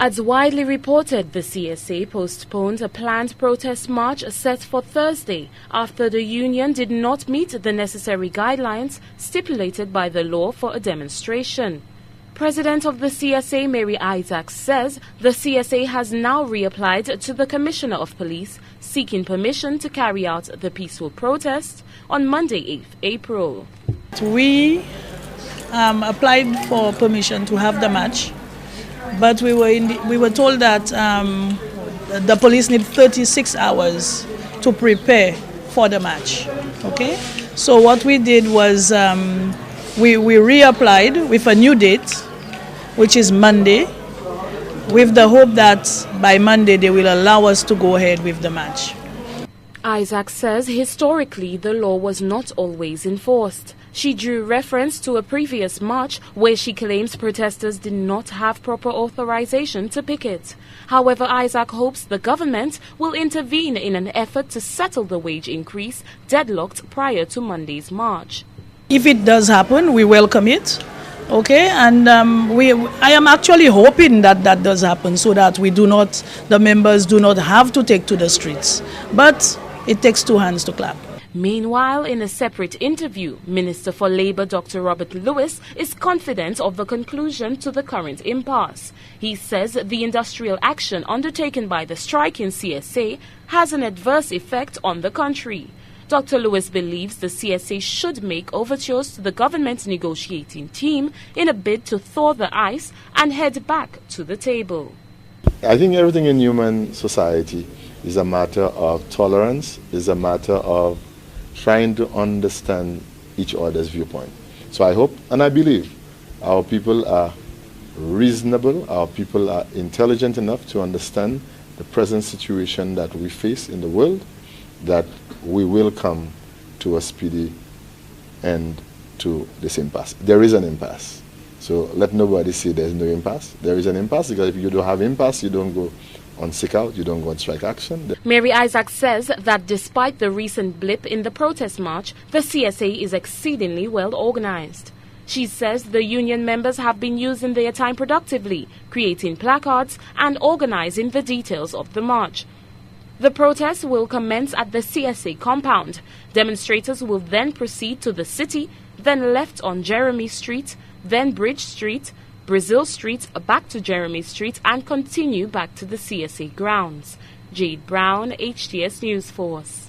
As widely reported, the CSA postponed a planned protest march set for Thursday after the union did not meet the necessary guidelines stipulated by the law for a demonstration. President of the CSA, Mary Isaacs, says the CSA has now reapplied to the Commissioner of Police seeking permission to carry out the peaceful protest on Monday, 8th April. We applied for permission to have the march, but we were told that the police need 36 hours to prepare for the march. Okay, so what we did was we reapplied with a new date, which is Monday, with the hope that by Monday they will allow us to go ahead with the march. Isaac says historically the law was not always enforced. She drew reference to a previous march where she claims protesters did not have proper authorization to picket. However, Isaac hopes the government will intervene in an effort to settle the wage increase deadlocked prior to Monday's march. If it does happen, we welcome it. Okay, and I am actually hoping that that does happen so that the members do not have to take to the streets. But it takes two hands to clap. Meanwhile, in a separate interview, Minister for Labour Dr. Robert Lewis is confident of the conclusion to the current impasse. He says the industrial action undertaken by the striking CSA has an adverse effect on the country. Dr. Lewis believes the CSA should make overtures to the government negotiating team in a bid to thaw the ice and head back to the table. I think everything in human society is a matter of tolerance, is a matter of trying to understand each other's viewpoint. So I hope and I believe our people are reasonable, our people are intelligent enough to understand the present situation that we face in the world, that we will come to a speedy end to this impasse. There is an impasse. So let nobody say there's no impasse. There is an impasse because if you don't have impasse, you don't go on sick out, you don't go on strike action. Mary Isaac says that despite the recent blip in the protest march, the CSA is exceedingly well organized. She says the union members have been using their time productively, creating placards and organizing the details of the march. The protest will commence at the CSA compound. Demonstrators will then proceed to the city, then left on Jeremy Street, then Bridge Street, Brazil Street, back to Jeremy Street and continue back to the CSA grounds. Jade Brown, HTS News Force.